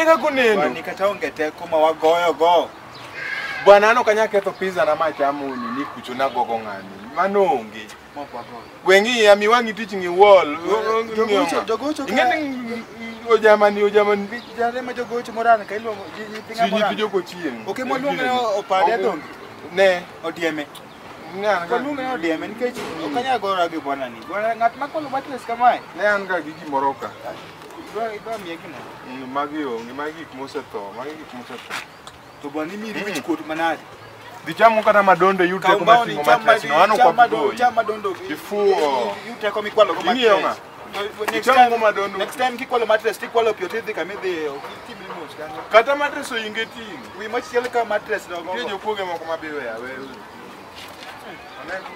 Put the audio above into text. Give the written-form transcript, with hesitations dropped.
ka kunendo. Bwana kata ongete kuma wagoyo go. Bwana ano kanya ketho pizza na machamuni ni kucho na gogo ngani. Manonge. Wengi ya miwangi teaching wall. Jogocho. Ingene ojamani jare ma jogocho morana ka iluongo pinga morana. Siji jogo chien. Okay moluongo opade donge. Ne. Odieme. Ngana ka luongo odieme nikech okanya gora gi bwana ni. Bwana ngat makolo matles kamae. Ne an ga gigi moroka. Dwa miye gino. Magi mosetho. To bwana ni miri wich kot manade. Dichamo kana madondo yute ko matingo matres no ano kwa bigo. Chama madondo. Ifuo. Yute ko mikwalo ko matres. Next time kikwalo matres tikwalo piote dhi kamidhi okitibri mos kanyo. Kata matres oyingeti. Wi machielo ka matres no go. Tie jokuoge moko mabeyo ya wewe. Aneno.